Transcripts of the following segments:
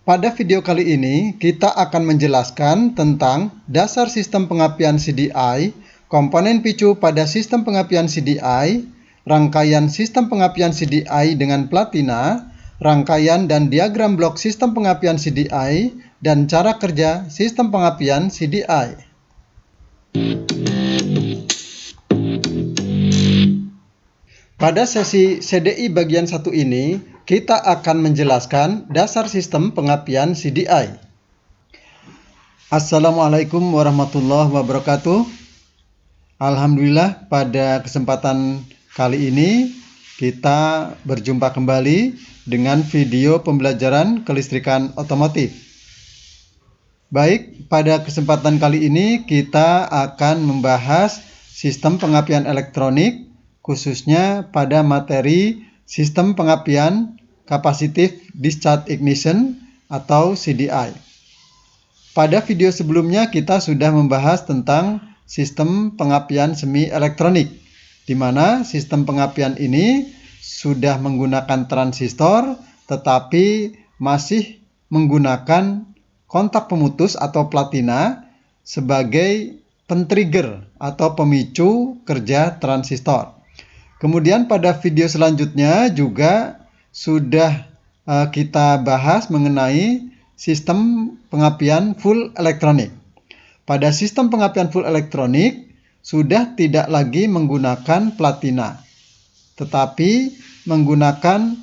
Pada video kali ini, kita akan menjelaskan tentang dasar sistem pengapian CDI, komponen picu pada sistem pengapian CDI, rangkaian sistem pengapian CDI dengan platina, rangkaian dan diagram blok sistem pengapian CDI, dan cara kerja sistem pengapian CDI. Pada sesi CDI bagian 1 ini, kita akan menjelaskan dasar sistem pengapian CDI. Assalamualaikum warahmatullahi wabarakatuh. Alhamdulillah, pada kesempatan kali ini kita berjumpa kembali dengan video pembelajaran kelistrikan otomotif. Baik, pada kesempatan kali ini kita akan membahas sistem pengapian elektronik, khususnya pada materi sistem pengapian Capacitive Discharge Ignition atau CDI. Pada video sebelumnya kita sudah membahas tentang sistem pengapian semi elektronik, di mana sistem pengapian ini sudah menggunakan transistor tetapi masih menggunakan kontak pemutus atau platina sebagai pentrigger atau pemicu kerja transistor. Kemudian pada video selanjutnya juga sudah kita bahas mengenai sistem pengapian full elektronik. Pada sistem pengapian full elektronik sudah tidak lagi menggunakan platina, tetapi menggunakan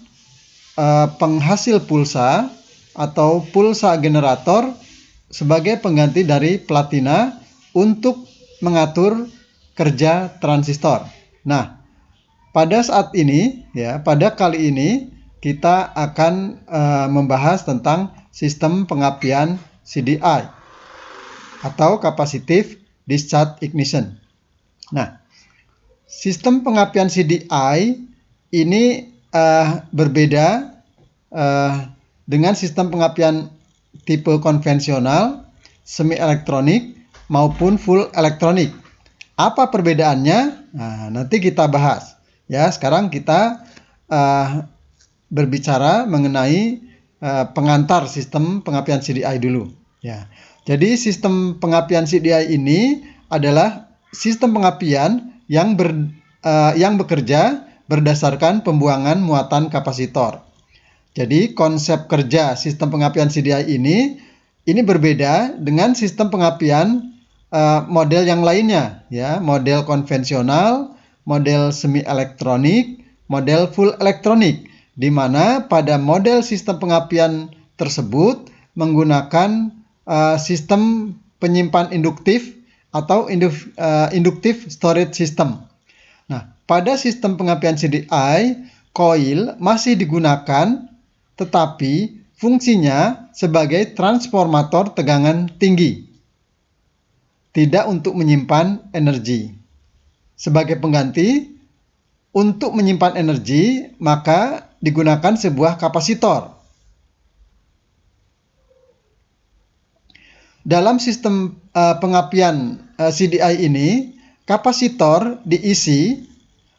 penghasil pulsa atau pulsa generator sebagai pengganti dari platina untuk mengatur kerja transistor. Nah, pada saat ini, pada kali ini kita akan membahas tentang sistem pengapian CDI atau Capacitive Discharge Ignition. Nah, sistem pengapian CDI ini berbeda dengan sistem pengapian tipe konvensional, semi elektronik maupun full elektronik. Apa perbedaannya? Nah, nanti kita bahas. Ya, sekarang kita berbicara mengenai pengantar sistem pengapian CDI dulu. Ya, jadi sistem pengapian CDI ini adalah sistem pengapian yang bekerja berdasarkan pembuangan muatan kapasitor. Jadi konsep kerja sistem pengapian CDI ini berbeda dengan sistem pengapian model yang lainnya, ya, model konvensional, model semi elektronik, model full elektronik, di mana pada model sistem pengapian tersebut menggunakan sistem penyimpan induktif atau induktif storage system. Nah, pada sistem pengapian CDI, coil masih digunakan, tetapi fungsinya sebagai transformator tegangan tinggi, tidak untuk menyimpan energi. Sebagai pengganti, untuk menyimpan energi, maka digunakan sebuah kapasitor. Dalam sistem pengapian CDI ini, kapasitor diisi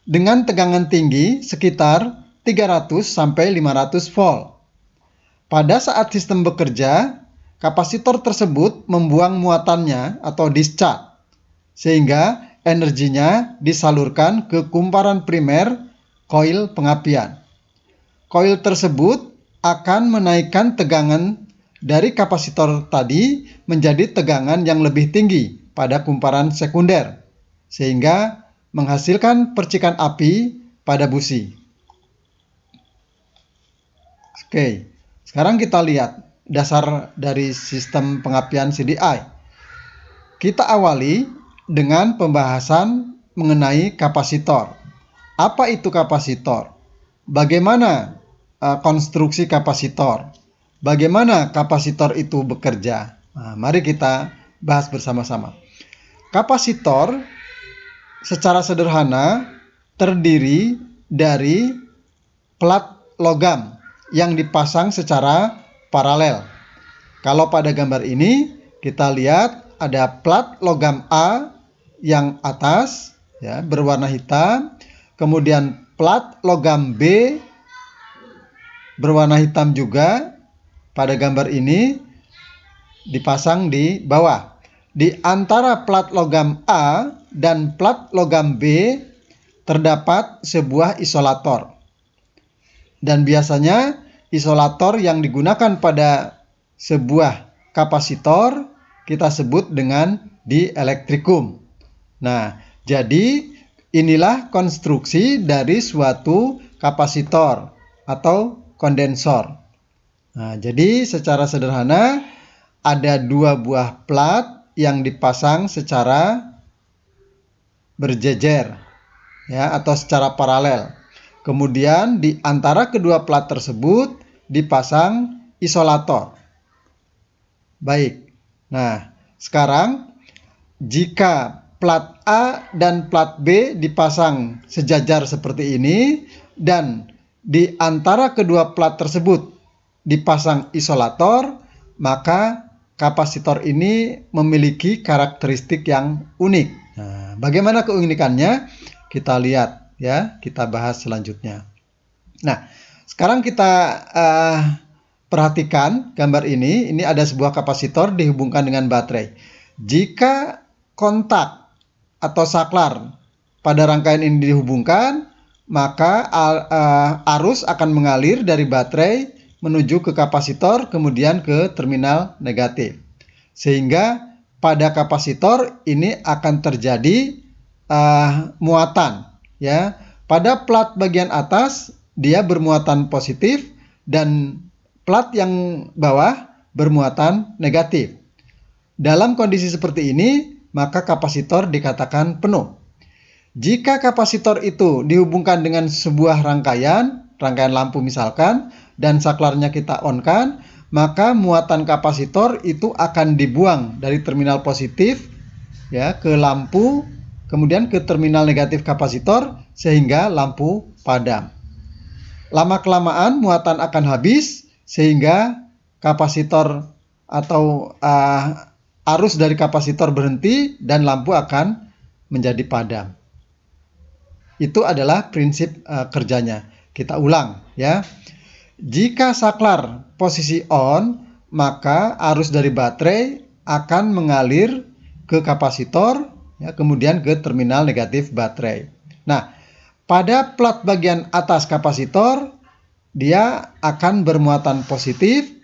dengan tegangan tinggi sekitar 300 sampai 500 volt. Pada saat sistem bekerja, kapasitor tersebut membuang muatannya atau discharge, sehingga energinya disalurkan ke kumparan primer koil pengapian. Koil tersebut akan menaikkan tegangan dari kapasitor tadi menjadi tegangan yang lebih tinggi pada kumparan sekunder, sehingga menghasilkan percikan api pada busi. Oke, sekarang kita lihat dasar dari sistem pengapian CDI. Kita awali dengan pembahasan mengenai kapasitor. Apa itu kapasitor? Bagaimana konstruksi kapasitor? Bagaimana kapasitor itu bekerja? Nah, mari kita bahas bersama-sama. Kapasitor secara sederhana terdiri dari plat logam yang dipasang secara paralel. Kalau pada gambar ini kita lihat ada plat logam A yang atas ya berwarna hitam, kemudian plat logam B berwarna hitam juga pada gambar ini dipasang di bawah. Di antara plat logam A dan plat logam B terdapat sebuah isolator. Dan biasanya isolator yang digunakan pada sebuah kapasitor kita sebut dengan dielektrikum. Nah, jadi inilah konstruksi dari suatu kapasitor atau kondensor. Nah, jadi secara sederhana ada dua buah plat yang dipasang secara berjejer ya atau secara paralel. Kemudian di antara kedua plat tersebut dipasang isolator. Baik. Nah, sekarang jika plat A dan plat B dipasang sejajar seperti ini dan di antara kedua plat tersebut dipasang isolator, maka kapasitor ini memiliki karakteristik yang unik. Nah, bagaimana keunikannya? Kita lihat ya, kita bahas selanjutnya. Nah, sekarang kita perhatikan gambar ini. Ini ada sebuah kapasitor dihubungkan dengan baterai. Jika kontak atau saklar pada rangkaian ini dihubungkan, maka arus akan mengalir dari baterai menuju ke kapasitor, kemudian ke terminal negatif. Sehingga pada kapasitor ini akan terjadi muatan. Ya, pada plat bagian atas dia bermuatan positif dan plat yang bawah bermuatan negatif. Dalam kondisi seperti ini, maka kapasitor dikatakan penuh. Jika kapasitor itu dihubungkan dengan sebuah rangkaian lampu misalkan, dan saklarnya kita on-kan, maka muatan kapasitor itu akan dibuang dari terminal positif ya ke lampu, kemudian ke terminal negatif kapasitor sehingga lampu padam. Lama-kelamaan muatan akan habis sehingga kapasitor atau arus dari kapasitor berhenti dan lampu akan menjadi padam. Itu adalah prinsip kerjanya. Kita ulang ya. Jika saklar posisi on, maka arus dari baterai akan mengalir ke kapasitor ya, kemudian ke terminal negatif baterai. Nah, pada plat bagian atas kapasitor dia akan bermuatan positif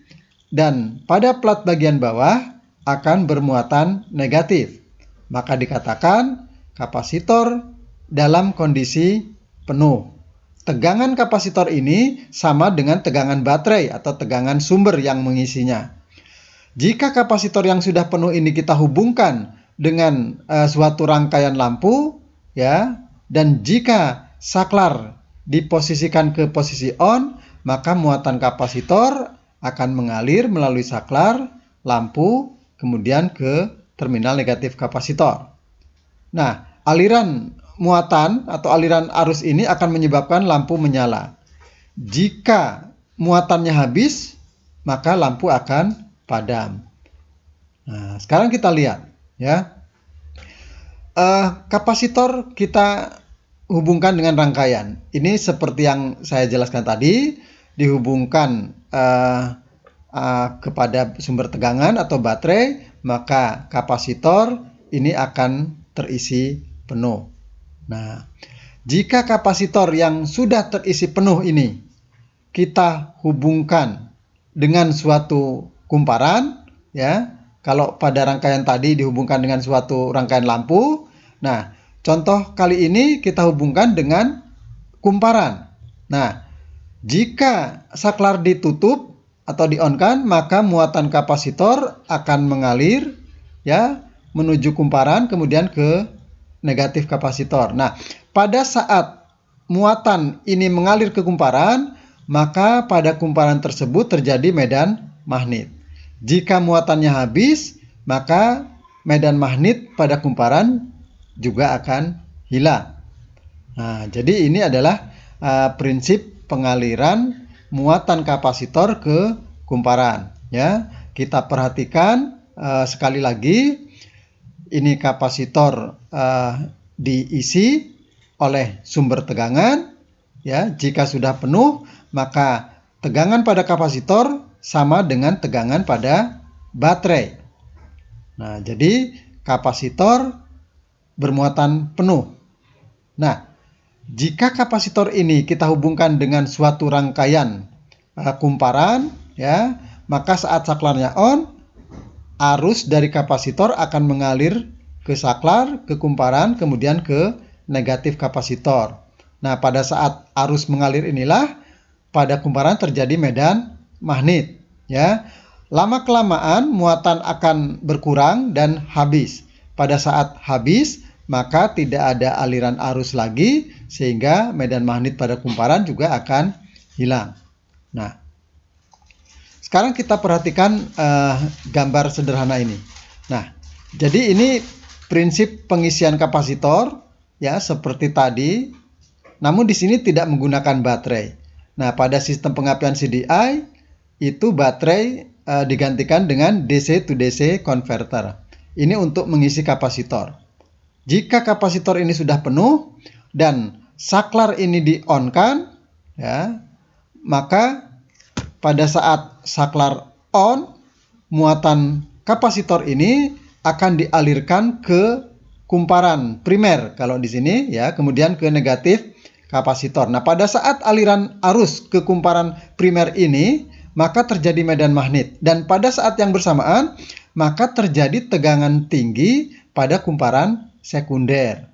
dan pada plat bagian bawah akan bermuatan negatif. Maka dikatakan kapasitor dalam kondisi penuh. Tegangan kapasitor ini sama dengan tegangan baterai atau tegangan sumber yang mengisinya. Jika kapasitor yang sudah penuh ini kita hubungkan dengan suatu rangkaian lampu, ya, dan jika saklar diposisikan ke posisi on, maka muatan kapasitor akan mengalir melalui saklar, lampu, kemudian ke terminal negatif kapasitor. Nah, aliran muatan atau aliran arus ini akan menyebabkan lampu menyala. Jika muatannya habis, maka lampu akan padam. Nah, sekarang kita lihat ya. Kapasitor kita hubungkan dengan rangkaian. Ini seperti yang saya jelaskan tadi, dihubungkan kepada sumber tegangan atau baterai, maka kapasitor ini akan terisi penuh. Nah, jika kapasitor yang sudah terisi penuh ini kita hubungkan dengan suatu kumparan, ya, kalau pada rangkaian tadi dihubungkan dengan suatu rangkaian lampu, nah, contoh kali ini kita hubungkan dengan kumparan. Nah, jika saklar ditutup atau di-on-kan, maka muatan kapasitor akan mengalir, ya, menuju kumparan, kemudian ke negatif kapasitor. Nah, pada saat muatan ini mengalir ke kumparan, maka pada kumparan tersebut terjadi medan magnet. Jika muatannya habis, maka medan magnet pada kumparan juga akan hilang. Nah, jadi ini adalah prinsip pengaliran muatan kapasitor ke kumparan. Ya, kita perhatikan sekali lagi, ini kapasitor diisi oleh sumber tegangan. Ya, jika sudah penuh, maka tegangan pada kapasitor sama dengan tegangan pada baterai. Nah, jadi kapasitor bermuatan penuh. Nah, jika kapasitor ini kita hubungkan dengan suatu rangkaian kumparan, ya, maka saat saklarnya on, arus dari kapasitor akan mengalir ke saklar, ke kumparan, kemudian ke negatif kapasitor. Nah, pada saat arus mengalir inilah pada kumparan terjadi medan magnet, ya. Lama-kelamaan muatan akan berkurang dan habis. Pada saat habis, maka tidak ada aliran arus lagi sehingga medan magnet pada kumparan juga akan hilang. Nah, sekarang kita perhatikan gambar sederhana ini. Nah, jadi ini prinsip pengisian kapasitor, ya, seperti tadi. Namun di sini tidak menggunakan baterai. Nah, pada sistem pengapian CDI itu baterai digantikan dengan DC to DC converter. Ini untuk mengisi kapasitor. Jika kapasitor ini sudah penuh dan saklar ini di-on-kan, ya, maka pada saat saklar on, muatan kapasitor ini akan dialirkan ke kumparan primer kalau di sini, ya, kemudian ke negatif kapasitor. Nah, pada saat aliran arus ke kumparan primer ini, maka terjadi medan magnet. Dan pada saat yang bersamaan, maka terjadi tegangan tinggi pada kumparan sekunder.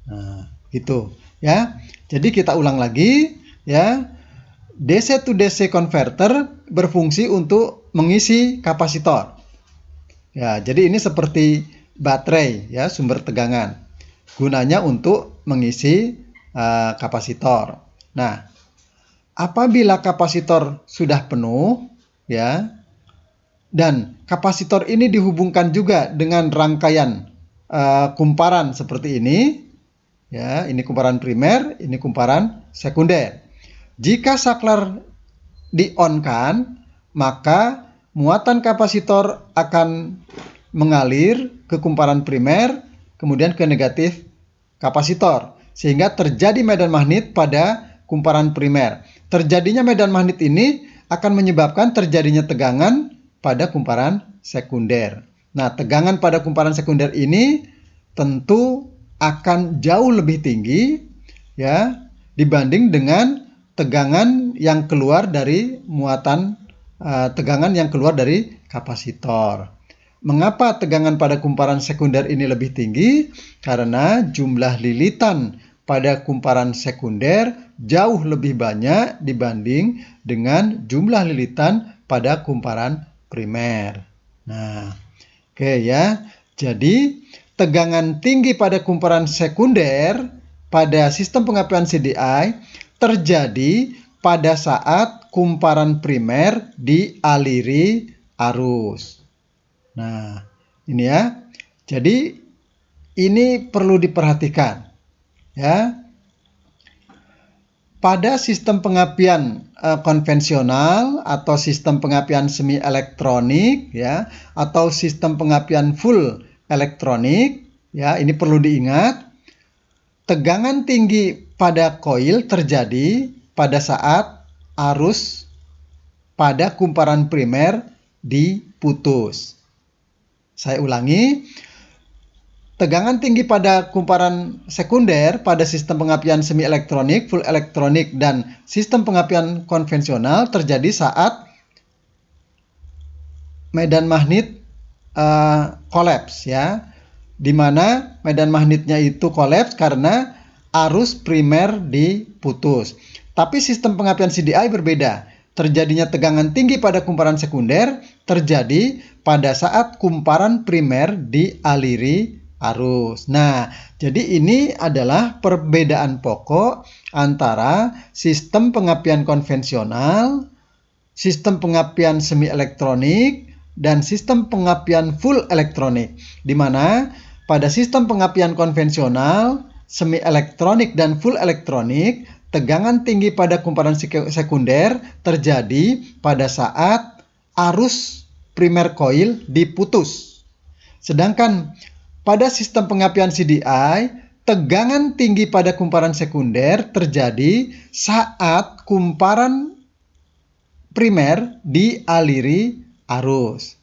Nah, gitu, ya. Jadi kita ulang lagi, ya. DC to DC converter berfungsi untuk mengisi kapasitor. Ya, jadi ini seperti baterai, ya, sumber tegangan. Gunanya untuk mengisi kapasitor. Nah, apabila kapasitor sudah penuh, ya, dan kapasitor ini dihubungkan juga dengan rangkaian kumparan seperti ini, ya, ini kumparan primer, ini kumparan sekunder. Jika saklar di-on-kan, maka muatan kapasitor akan mengalir ke kumparan primer, kemudian ke negatif kapasitor, sehingga terjadi medan magnet pada kumparan primer. Terjadinya medan magnet ini akan menyebabkan terjadinya tegangan pada kumparan sekunder. Nah, tegangan pada kumparan sekunder ini tentu akan jauh lebih tinggi, ya, dibanding dengan tegangan yang keluar dari tegangan yang keluar dari kapasitor. Mengapa tegangan pada kumparan sekunder ini lebih tinggi? Karena jumlah lilitan pada kumparan sekunder jauh lebih banyak dibanding dengan jumlah lilitan pada kumparan primer. Nah, oke, ya. Jadi, tegangan tinggi pada kumparan sekunder pada sistem pengapian CDI terjadi pada saat kumparan primer dialiri arus. Nah, ini, ya. Jadi, ini perlu diperhatikan, ya. Pada sistem pengapian konvensional atau sistem pengapian semi elektronik, ya, atau sistem pengapian full elektronik, ya, ini perlu diingat, tegangan tinggi pada koil terjadi pada saat arus pada kumparan primer diputus. Saya ulangi, tegangan tinggi pada kumparan sekunder pada sistem pengapian semi elektronik, full elektronik, dan sistem pengapian konvensional terjadi saat medan magnet kolaps, ya, di mana medan magnetnya itu kolaps karena arus primer diputus. Tapi sistem pengapian CDI berbeda. Terjadinya tegangan tinggi pada kumparan sekunder terjadi pada saat kumparan primer dialiri arus. Nah, jadi ini adalah perbedaan pokok antara sistem pengapian konvensional, sistem pengapian semi elektronik, dan sistem pengapian full elektronik. Di mana pada sistem pengapian konvensional, semi elektronik, dan full elektronik, tegangan tinggi pada kumparan sekunder terjadi pada saat arus primer coil diputus. Sedangkan pada sistem pengapian CDI, tegangan tinggi pada kumparan sekunder terjadi saat kumparan primer dialiri arus.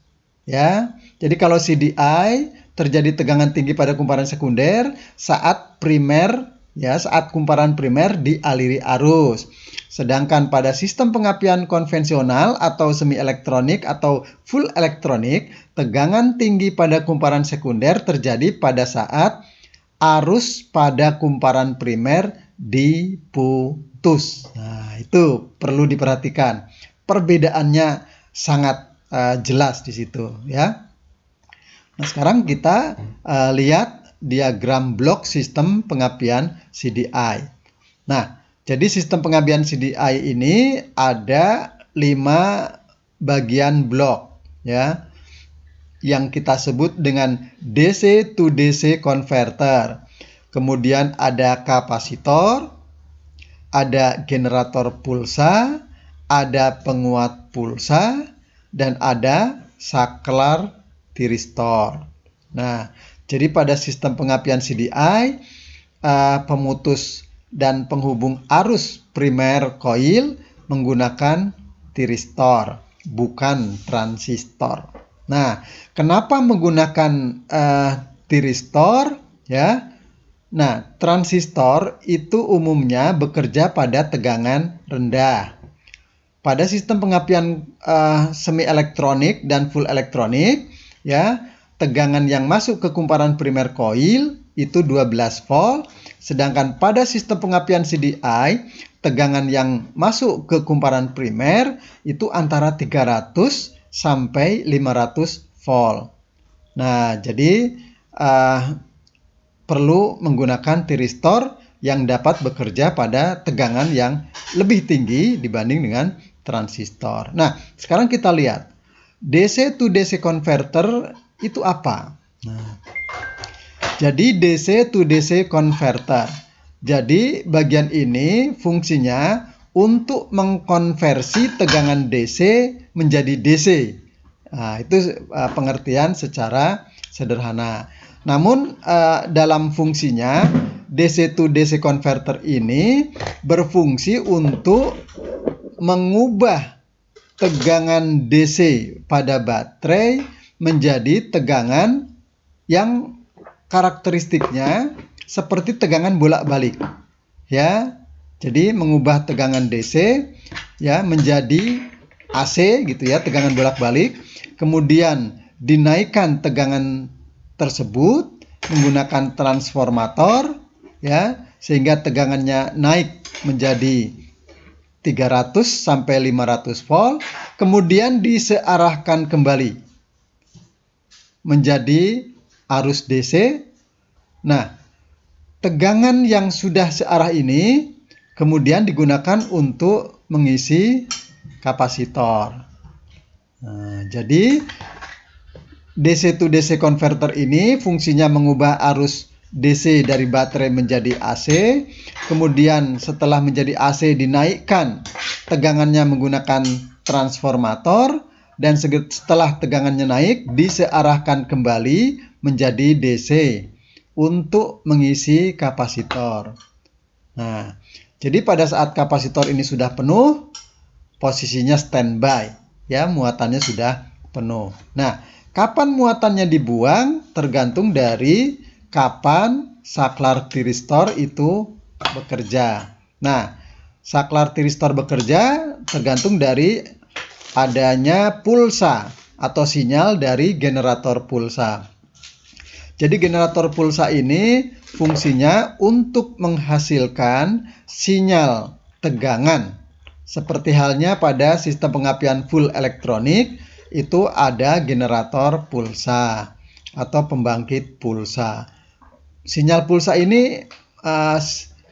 Ya. Jadi kalau CDI terjadi tegangan tinggi pada kumparan sekunder saat saat kumparan primer dialiri arus. Sedangkan pada sistem pengapian konvensional atau semi elektronik atau full elektronik, tegangan tinggi pada kumparan sekunder terjadi pada saat arus pada kumparan primer diputus. Nah, itu perlu diperhatikan. Perbedaannya sangat jelas di situ, ya. Nah, sekarang kita lihat diagram blok sistem pengapian CDI. Nah, jadi sistem pengapian CDI ini ada 5 bagian blok, ya, yang kita sebut dengan DC to DC converter. Kemudian ada kapasitor, ada generator pulsa, ada penguat pulsa, dan ada saklar tiristor. Nah, jadi pada sistem pengapian CDI, pemutus dan penghubung arus primer coil menggunakan tiristor, bukan transistor. Nah, kenapa menggunakan tiristor? Ya, nah, transistor itu umumnya bekerja pada tegangan rendah. Pada sistem pengapian semi elektronik dan full elektronik, ya, tegangan yang masuk ke kumparan primer coil itu 12 volt, sedangkan pada sistem pengapian CDI, tegangan yang masuk ke kumparan primer itu antara 300 sampai 500 volt. Nah, jadi perlu menggunakan tiristor yang dapat bekerja pada tegangan yang lebih tinggi dibanding dengan transistor. Nah, sekarang kita lihat DC to DC converter itu apa? Nah, jadi DC to DC converter. Jadi bagian ini fungsinya untuk mengkonversi tegangan DC menjadi DC. Nah, itu pengertian secara sederhana. Namun dalam fungsinya DC to DC converter ini berfungsi untuk mengubah tegangan DC pada baterai menjadi tegangan yang karakteristiknya seperti tegangan bolak-balik. Ya. Jadi mengubah tegangan DC ya menjadi AC gitu ya, tegangan bolak-balik. Kemudian dinaikkan tegangan tersebut menggunakan transformator ya, sehingga tegangannya naik menjadi 300 sampai 500 volt, kemudian disearahkan kembali menjadi arus DC. Nah, tegangan yang sudah searah ini kemudian digunakan untuk mengisi kapasitor. Nah, jadi DC to DC converter ini fungsinya mengubah arus DC dari baterai menjadi AC, kemudian setelah menjadi AC dinaikkan tegangannya menggunakan transformator, dan setelah tegangannya naik disearahkan kembali menjadi DC untuk mengisi kapasitor. Nah, jadi pada saat kapasitor ini sudah penuh, posisinya standby, ya, muatannya sudah penuh. Nah, kapan muatannya dibuang tergantung dari kapan saklar tiristor itu bekerja. Nah, saklar tiristor bekerja tergantung dari adanya pulsa atau sinyal dari generator pulsa. Jadi generator pulsa ini fungsinya untuk menghasilkan sinyal tegangan. Seperti halnya pada sistem pengapian full elektronik itu ada generator pulsa atau pembangkit pulsa. Sinyal pulsa ini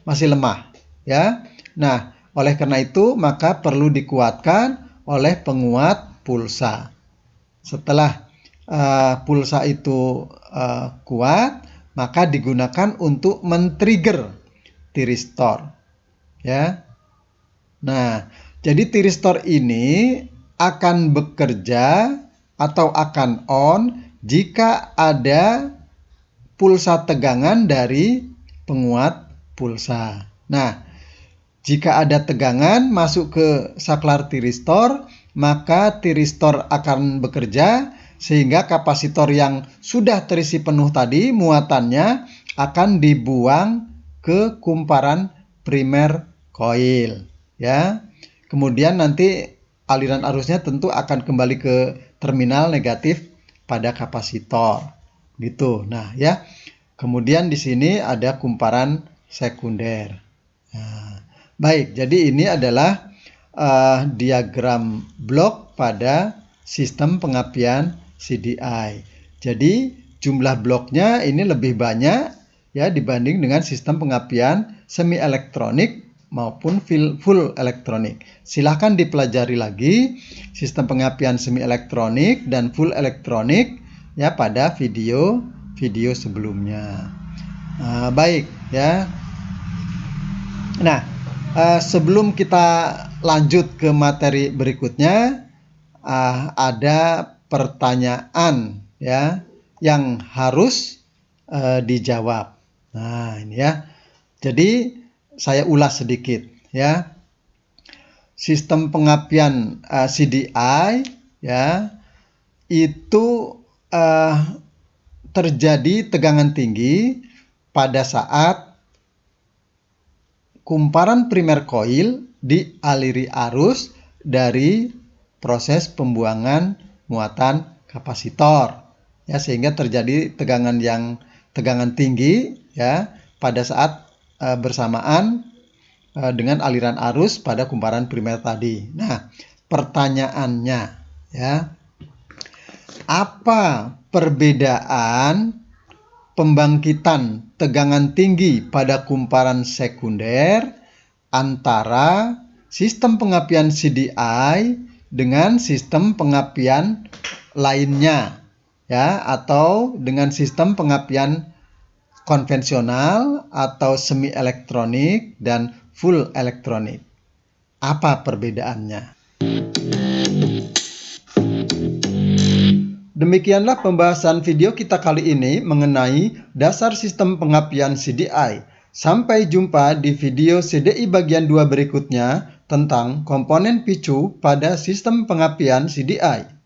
masih lemah, ya. Nah, oleh karena itu maka perlu dikuatkan oleh penguat pulsa. Setelah pulsa itu kuat, maka digunakan untuk men-trigger tiristor, ya. Nah, jadi tiristor ini akan bekerja atau akan on jika ada pulsa tegangan dari penguat pulsa. Nah, jika ada tegangan masuk ke saklar tiristor, maka tiristor akan bekerja sehingga kapasitor yang sudah terisi penuh tadi muatannya akan dibuang ke kumparan primer koil, ya. Kemudian nanti aliran arusnya tentu akan kembali ke terminal negatif pada kapasitor. Gitu. Nah, ya. Kemudian di sini ada kumparan sekunder. Nah, baik, jadi ini adalah diagram blok pada sistem pengapian CDI. Jadi jumlah bloknya ini lebih banyak ya dibanding dengan sistem pengapian semi elektronik maupun full elektronik. Silahkan dipelajari lagi sistem pengapian semi elektronik dan full elektronik ya pada video sebelumnya. Baik ya. Nah, sebelum kita lanjut ke materi berikutnya, ada pertanyaan ya yang harus dijawab. Nah, ini ya. Jadi saya ulas sedikit ya. Sistem pengapian CDI ya itu terjadi tegangan tinggi pada saat kumparan primer koil dialiri arus dari proses pembuangan muatan kapasitor ya, sehingga terjadi tegangan tinggi ya pada saat bersamaan dengan aliran arus pada kumparan primer tadi. Nah, pertanyaannya ya, apa perbedaan pembangkitan tegangan tinggi pada kumparan sekunder antara sistem pengapian CDI dengan sistem pengapian lainnya ya, atau dengan sistem pengapian konvensional atau semi elektronik dan full elektronik. Apa perbedaannya? Demikianlah pembahasan video kita kali ini mengenai dasar sistem pengapian CDI. Sampai jumpa di video CDI bagian 2 berikutnya tentang komponen picu pada sistem pengapian CDI.